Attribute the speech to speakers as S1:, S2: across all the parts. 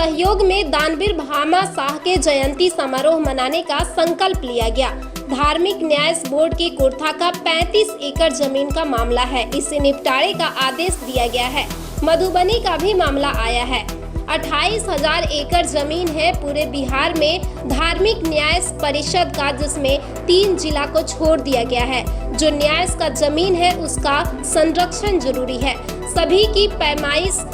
S1: सहयोग में दानवीर भामा शाह के जयंती समारोह मनाने का संकल्प लिया गया। धार्मिक न्याय बोर्ड की कुर्था का 35 एकड़ जमीन का मामला है, इसे निपटारे का आदेश दिया गया है। मधुबनी का भी मामला आया है। 28,000 एकड़ जमीन है पूरे बिहार में धार्मिक न्याय परिषद का, जिसमें 3 जिला को छोड़ दिया गया है। जो न्याय का जमीन है उसका संरक्षण जरूरी है। सभी की पैमाइश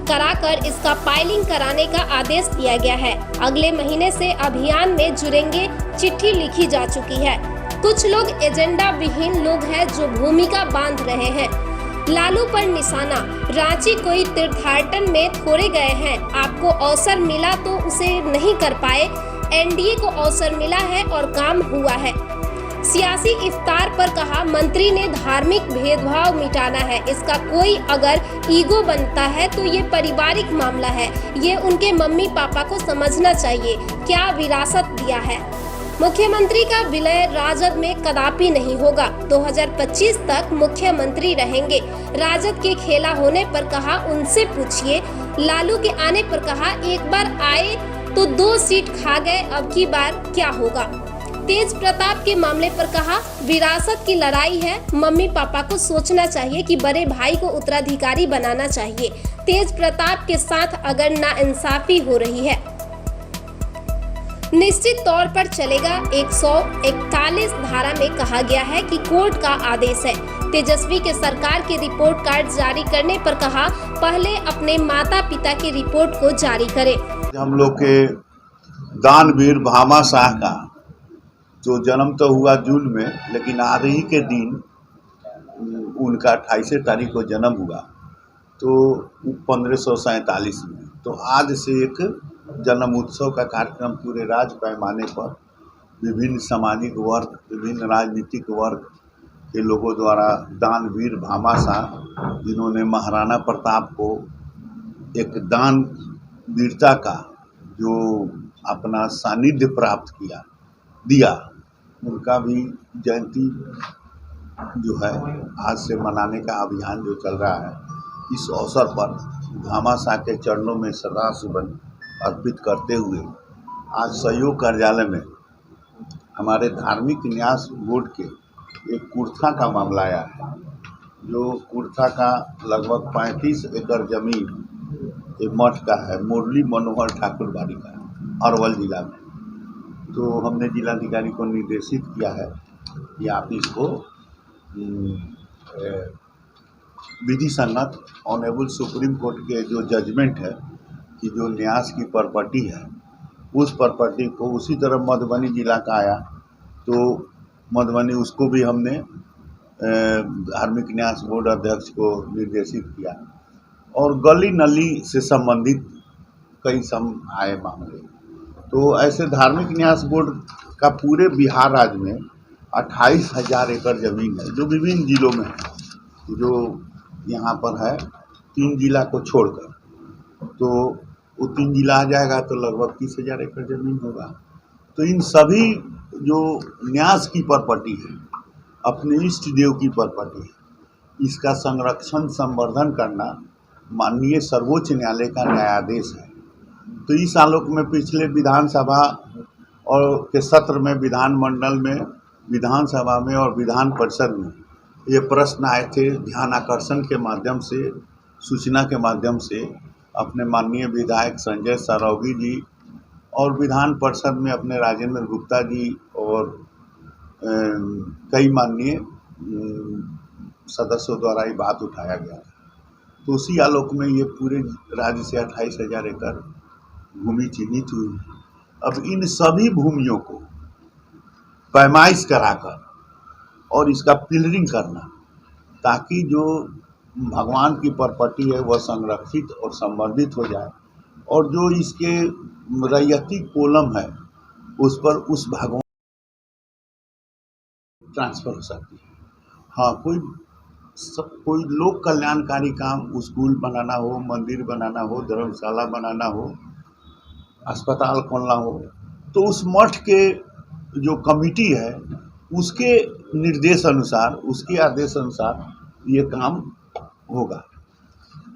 S1: कराकर इसका पाइलिंग कराने का आदेश दिया गया है। अगले महीने से अभियान में जुड़ेंगे, चिट्ठी लिखी जा चुकी है। कुछ लोग एजेंडा विहीन लोग हैं जो भूमिका बांध रहे हैं। लालू पर निशाना। रांची कोई तीर्थाटन में थोड़े गए हैं, आपको अवसर मिला तो उसे नहीं कर पाए। एनडीए को अवसर मिला है और काम हुआ है। सियासी इफ्तार पर कहा, मंत्री ने धार्मिक भेदभाव मिटाना है। इसका कोई अगर ईगो बनता है तो ये पारिवारिक मामला है, ये उनके मम्मी पापा को समझना चाहिए क्या विरासत दिया है। मुख्यमंत्री का विलय राजद में कदापि नहीं होगा। 2025 तक मुख्यमंत्री रहेंगे। राजद के खेला होने पर कहा, उनसे पूछिए। लालू के आने पर कहा, एक बार आए तो 2 सीट खा गए, अब की बार क्या होगा। तेज प्रताप के मामले पर कहा, विरासत की लड़ाई है, मम्मी पापा को सोचना चाहिए कि बड़े भाई को उत्तराधिकारी बनाना चाहिए। तेज प्रताप के साथ अगर नाइंसाफी हो रही है निश्चित तौर पर चलेगा। 141 धारा में कहा गया है कि कोर्ट का आदेश है। तेजस्वी के सरकार के रिपोर्ट कार्ड जारी करने पर कहा, पहले अपने माता पिता की रिपोर्ट को जारी करें।
S2: हम लोग के दानवीर भामा शाह का जो जन्म तो हुआ जून में, लेकिन आज ही के दिन उनका 28 तारीख को जन्म हुआ, तो 1547 में। तो आज से एक जन्म उत्सव का कार्यक्रम पूरे राज्य पैमाने पर विभिन्न सामाजिक वर्ग, विभिन्न राजनीतिक वर्ग के लोगों द्वारा दानवीर भामा शाह, जिन्होंने महाराणा प्रताप को एक दान वीरता का जो अपना सानिध्य प्राप्त दिया, उनका भी जयंती जो है आज से मनाने का अभियान जो चल रहा है। इस अवसर पर भामा शाह के चरणों में श्रद्धासुमन अर्पित करते हुए आज सहयोग कार्यालय में हमारे धार्मिक न्यास बोर्ड के एक कुर्था का मामला आया है। जो कुर्था का लगभग 35 एकड़ जमीन एक मठ का है, मुरली मनोहर ठाकुर बाड़ी का, अरवल जिला में। तो हमने जिलाधिकारी को निर्देशित किया है कि आप इसको विधि सम्मत ऑनरेबल सुप्रीम कोर्ट के जो जजमेंट है कि जो न्यास की प्रॉपर्टी है, उस प्रॉपर्टी को उसी तरह मधुबनी जिला का आया, तो मधुबनी उसको भी हमने धार्मिक न्यास बोर्ड अध्यक्ष को निर्देशित किया। और गली नली से संबंधित कई आए मामले। तो ऐसे धार्मिक न्यास बोर्ड का पूरे बिहार राज्य में 28,000 एकड़ जमीन है, जो विभिन्न जिलों में है, जो यहाँ पर है 3 जिला को छोड़कर। तो वो 3 जिला आ जाएगा तो लगभग 30,000 एकड़ जमीन होगा। तो इन सभी जो न्यास की प्रॉपर्टी है, अपने इष्ट देव की प्रॉपर्टी है, इसका संरक्षण संवर्धन करना माननीय सर्वोच्च न्यायालय का न्यायादेश है। तो इस आलोक में पिछले विधानसभा और के सत्र में, विधानमंडल में, विधानसभा में और विधान परिषद में ये प्रश्न आए थे। ध्यान आकर्षण के माध्यम से, सूचना के माध्यम से अपने माननीय विधायक संजय सरौगी जी और विधान परिषद में अपने राजेंद्र गुप्ता जी और कई माननीय सदस्यों द्वारा ये बात उठाया गया। तो उसी आलोक में ये पूरे राज्य से 28,000 एकड़ भूमि चिन्हित हुई है। अब इन सभी भूमियों को पैमाइश कराकर और इसका पिलरिंग करना, ताकि जो भगवान की प्रॉपर्टी है वह संरक्षित और संवर्धित हो जाए, और जो इसके रैयती कोलम है उस पर उस भगवान ट्रांसफर हो सकती है। हाँ, कोई लोक कल्याणकारी काम, स्कूल बनाना हो, मंदिर बनाना हो, धर्मशाला बनाना हो, अस्पताल खोलना हो, तो उस मठ के जो कमिटी है उसके निर्देश अनुसार, उसके आदेश अनुसार ये काम होगा।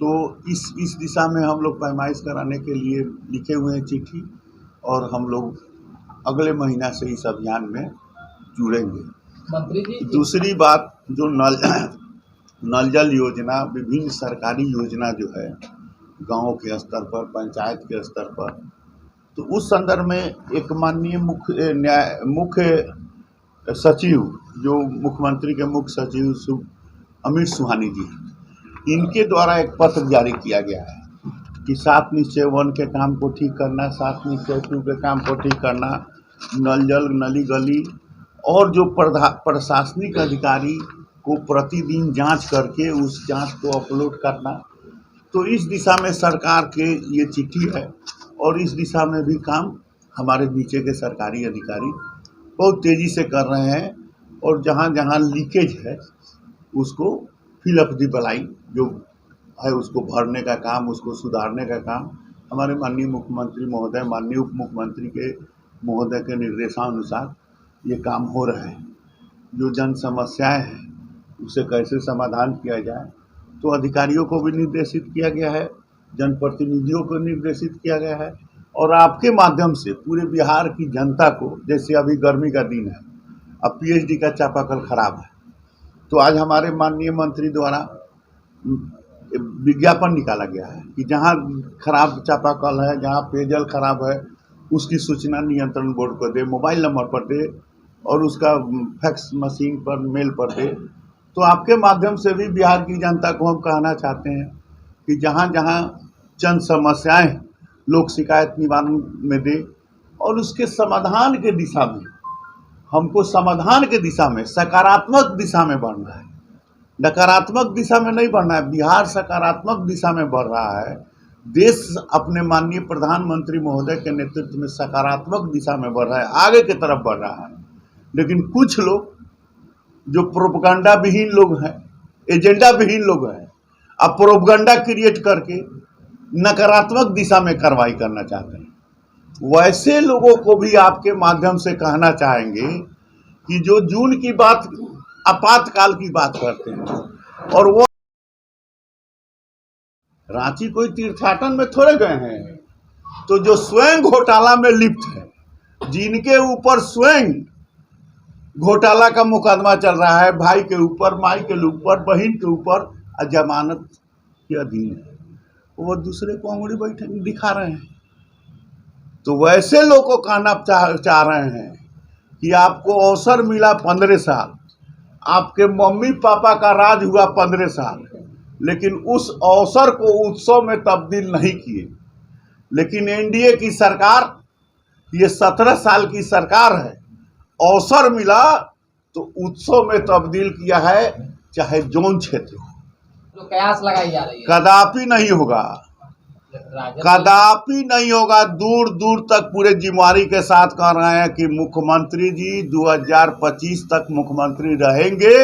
S2: तो इस दिशा में हम लोग पैमाइश कराने के लिए लिखे हुए हैं चिट्ठी, और हम लोग अगले महीना से इस अभियान में जुड़ेंगे।
S3: मंत्री जी,
S2: दूसरी बात, जो नल जल योजना, विभिन्न सरकारी योजना जो है गाँव के स्तर पर, पंचायत के स्तर पर, तो उस संदर्भ में एक माननीय मुख्य सचिव, जो मुख्यमंत्री के मुख्य सचिव अमित सुहानी जी, इनके द्वारा एक पत्र जारी किया गया है कि 7 निश्चय 1 के काम को ठीक करना, 7 निश्चय 2 के काम को ठीक करना, नल जल, नली गली, और जो प्रशासनिक अधिकारी को प्रतिदिन जांच करके उस जांच को अपलोड करना। तो इस दिशा में सरकार के ये चिट्ठी है, और इस दिशा में भी काम हमारे नीचे के सरकारी अधिकारी बहुत तेज़ी से कर रहे हैं, और जहाँ जहाँ लीकेज है उसको फिल अप दी बलाई जो है उसको भरने का काम, उसको सुधारने का काम हमारे माननीय मुख्यमंत्री महोदय, माननीय उप मुख्यमंत्री के महोदय के निर्देशानुसार ये काम हो रहे हैं। जो जन समस्याएं हैं उसे कैसे समाधान किया जाए, तो अधिकारियों को भी निर्देशित किया गया है, जनप्रतिनिधियों को निर्देशित किया गया है, और आपके माध्यम से पूरे बिहार की जनता को, जैसे अभी गर्मी का दिन है, अब पीएचडी का चापाकल खराब है, तो आज हमारे माननीय मंत्री द्वारा विज्ञापन निकाला गया है कि जहां खराब चापाकल है, जहां पेयजल खराब है, उसकी सूचना नियंत्रण बोर्ड को दे, मोबाइल नंबर पर दे, और उसका फैक्स मशीन पर, मेल पर दे। तो आपके माध्यम से भी बिहार की जनता को हम कहना चाहते हैं कि जहां जहां चंद समस्याएं लोग शिकायत निवारण में दे, और उसके समाधान के दिशा में, हमको समाधान के दिशा में, सकारात्मक दिशा में बढ़ना है, नकारात्मक दिशा में नहीं बढ़ना है। बिहार सकारात्मक दिशा में बढ़ रहा है, देश अपने माननीय प्रधानमंत्री महोदय के नेतृत्व में सकारात्मक दिशा में बढ़ रहा है, आगे की तरफ बढ़ रहा है। लेकिन कुछ लोग जो प्रोपगंडा विहीन लोग हैं, एजेंडा विहीन लोग हैं, अब प्रोपगंडा क्रिएट करके नकारात्मक दिशा में कार्रवाई करना चाहते हैं। वैसे लोगों को भी आपके माध्यम से कहना चाहेंगे कि जो जून की बात, आपातकाल की बात करते हैं, और वो रांची कोई तीर्थाटन में थोड़े गए हैं, तो जो स्वयं घोटाला में लिप्त है, जिनके ऊपर स्वयं घोटाला का मुकदमा चल रहा है, भाई के ऊपर, माई के ऊपर, बहन के ऊपर, जमानत के अधीन है, वो दूसरे को अंगुली बैठे दिखा रहे हैं। तो वैसे लोग को कहना चाह रहे हैं कि आपको अवसर मिला 15 साल, आपके मम्मी पापा का राज हुआ 15 साल, लेकिन उस अवसर को उत्सव में तब्दील नहीं किए। लेकिन एनडीए की सरकार, ये 17 साल की सरकार है, अवसर मिला तो उत्सव में तब्दील किया है, चाहे जोन क्षेत्र हो।
S3: तो कयास लगाई जा रही है,
S2: कदापि नहीं होगा, कदापि नहीं होगा। दूर दूर तक पूरे जिम्मेवारी के साथ कह रहे हैं कि मुख्यमंत्री जी 2025 तक मुख्यमंत्री रहेंगे,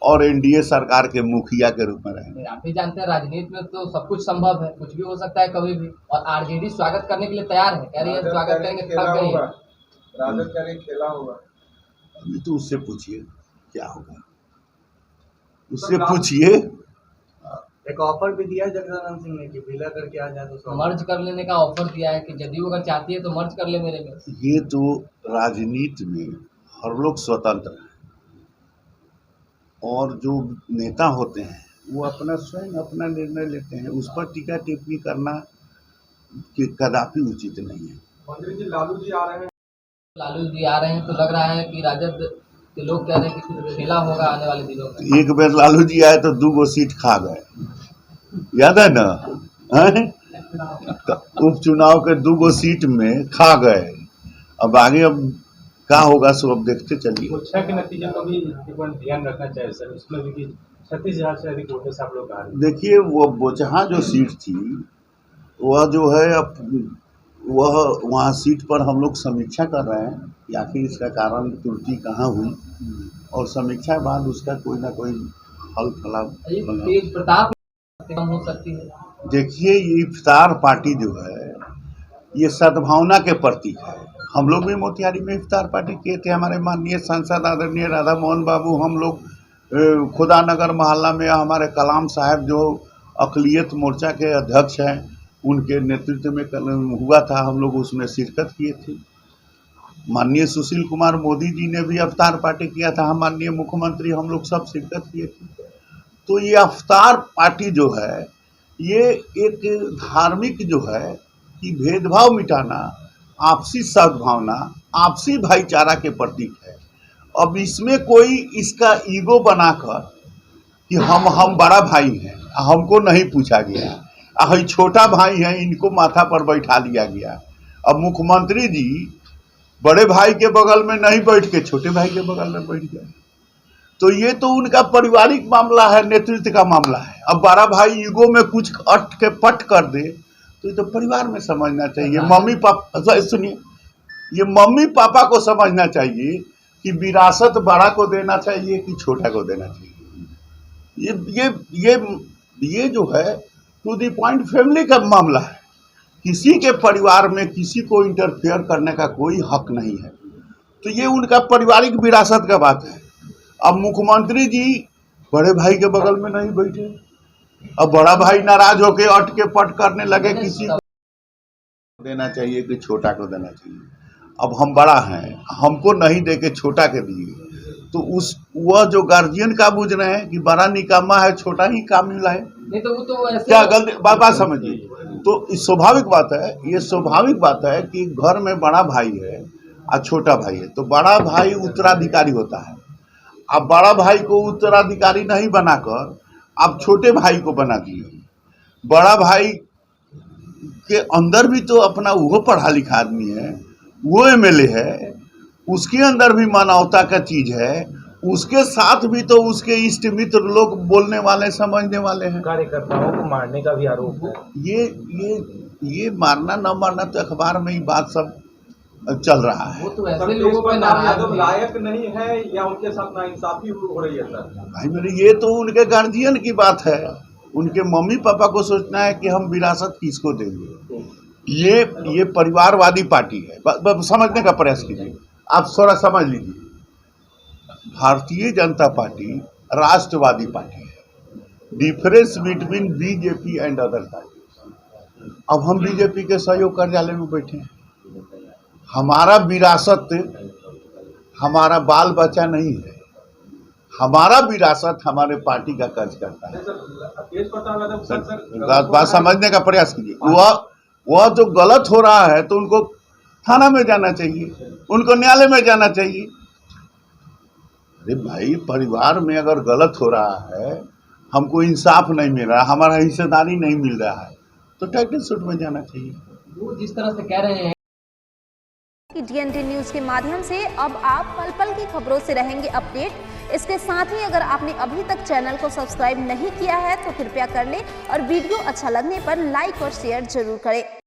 S2: और एनडीए सरकार के मुखिया के रूप में रहेंगे।
S3: आप भी जानते हैं राजनीति में तो सब कुछ संभव है, कुछ भी हो सकता है कभी भी, और आरजेडी स्वागत करने के लिए तैयार है, कह रही है स्वागत करेंगे, थक गई है।
S4: राजद का नहीं खेला होगा,
S2: अभी तो उससे पूछिए क्या होगा, उससे पूछिए।
S4: एक ऑफर भी दिया जगदानंद सिंह ने कि मिला करके आ जाए तो
S3: मर्ज कर लेने का ऑफर दिया है कि जदयू अगर चाहती है तो मर्ज कर ले मेरे में।
S2: ये तो राजनीति में हर लोग स्वतंत्र हैं, और जो नेता होते हैं वो अपना स्वयं अपना निर्णय लेते हैं, उस पर टीका टिप्पणी करना कि कदापि उचित नहीं है।
S4: मंत्री जी लालू जी आ रहे हैं,
S3: लालू जी आ रहे हैं तो लग रहा है कि राजद के लोग कह रहे हैं कि कुछ खेला होगा आने वाले दिनों में।
S2: एक बार लालू जी आए तो 2 सीट खा गए, याद है ना, तो उपचुनाव के 2 सीट में खा गए। अब आगे अब क्या होगा सो अब देखते चलिए।
S5: मोर्चा के नतीजे को भी एक बार ध्यान रखना चाहिए सर, उसमें भी 36,000 से अधिक वोटों से आप लोग आ रहे हैं।
S2: देखिए, वो बोचहा जो सीट थी, वह जो है अब वह वहाँ सीट पर हम लोग समीक्षा कर रहे हैं कि आखिर इसका कारण त्रुटि कहाँ हुई, और समीक्षा के बाद उसका कोई ना कोई हल
S3: तेज प्रताप कम हो सकती है।
S2: देखिए, ये इफ्तार पार्टी जो है ये सद्भावना के प्रतीक है। हम लोग भी मोतिहारी में इफ्तार पार्टी किए थे, हमारे माननीय सांसद आदरणीय राधा मोहन बाबू, हम लोग खुदा नगर मोहल्ला में हमारे कलाम साहब जो अक़लियत मोर्चा के अध्यक्ष हैं, उनके नेतृत्व में हुआ था, हम लोग उसमें शिरकत किए थे। माननीय सुशील कुमार मोदी जी ने भी अवतार पार्टी किया था, हम माननीय मुख्यमंत्री हम लोग सब शिरकत किए थे। तो ये अवतार पार्टी जो है ये एक धार्मिक जो है कि भेदभाव मिटाना, आपसी सद्भावना, आपसी भाईचारा के प्रतीक है। अब इसमें कोई इसका ईगो बनाकर कि हम बड़ा भाई हैं, हमको नहीं पूछा गया, छोटा भाई हैं, इनको माथा पर बैठा लिया गया। अब मुख्यमंत्री जी बड़े भाई के बगल में नहीं बैठ के छोटे भाई के बगल में बैठ गए। तो ये तो उनका पारिवारिक मामला है, नेतृत्व का मामला है। अब बड़ा भाई ईगो में कुछ अट के पट कर दे तो ये तो परिवार में समझना चाहिए। मम्मी पापा सुनिए, ये मम्मी पापा को समझना चाहिए कि विरासत बड़ा को देना चाहिए कि छोटा को देना चाहिए। ये जो है टू द पॉइंट फैमिली का मामला है। किसी के परिवार में किसी को इंटरफेयर करने का कोई हक नहीं है। तो ये उनका पारिवारिक विरासत का बात है। अब मुख्यमंत्री जी बड़े भाई के बगल में नहीं बैठे, अब बड़ा भाई नाराज होके अट के पट करने लगे किसी को देना चाहिए कि छोटा को देना चाहिए। अब हम बड़ा हैं, हमको नहीं दे के छोटा के दिए, तो वह जो गार्जियन का बुझ रहे हैं कि बड़ा निकामा है, छोटा ही कामिल है,
S3: नहीं तो वो तो ऐसे
S2: क्या गलती बात समझिए। तो स्वाभाविक बात है, ये स्वाभाविक बात है कि घर में बड़ा भाई है और छोटा भाई है, तो बड़ा भाई उत्तराधिकारी होता है। अब बड़ा भाई को उत्तराधिकारी नहीं बनाकर आप छोटे भाई को बना दिए। बड़ा भाई के अंदर भी तो अपना वो पढ़ा लिखा आदमी है, वो एमएलए है, उसके अंदर भी मानवता का चीज है, उसके साथ भी तो उसके इष्ट मित्र लोग बोलने वाले समझने वाले हैं।
S5: कार्यकर्ताओं को मारने का भी आरोप है।
S2: ये मारना न मारना तो अखबार में ही बात सब चल रहा है।
S3: वो तो ऐसे लोगों पर नाराज
S4: लायक नहीं है या उनके साथ नाइंसाफी हो रही है सर?
S2: भाई मेरे ये तो उनके गार्जियन की बात है, उनके मम्मी पापा को सोचना है कि हम विरासत किसको देंगे। ये परिवारवादी पार्टी है, समझने का प्रयास कीजिए, आप थोड़ा समझ लीजिए। भारतीय जनता पार्टी राष्ट्रवादी पार्टी है, difference between BJP and other party. अब हम बीजेपी के सहयोग कार्यालय में बैठे हैं, हमारा विरासत हमारा बाल बच्चा नहीं है, हमारा विरासत हमारे पार्टी का कर्ज करता है। बात समझने का प्रयास कीजिए। वह जो गलत हो रहा है तो उनको थाना में जाना चाहिए, उनको न्यायालय में जाना चाहिए। अरे भाई, परिवार में अगर गलत हो रहा है, हमको इंसाफ नहीं मिल रहा, हमारा हिस्सेदारी नहीं मिल रहा है, तो टाइटल सूट में जाना चाहिए।
S3: वो जिस तरह से कह रहे हैं
S6: कि DND न्यूज के माध्यम से अब आप पल पल की खबरों से रहेंगे अपडेट। इसके साथ ही अगर आपने अभी तक चैनल को सब्सक्राइब नहीं किया है तो कृपया कर लें और वीडियो अच्छा लगने पर लाइक और शेयर जरूर करें।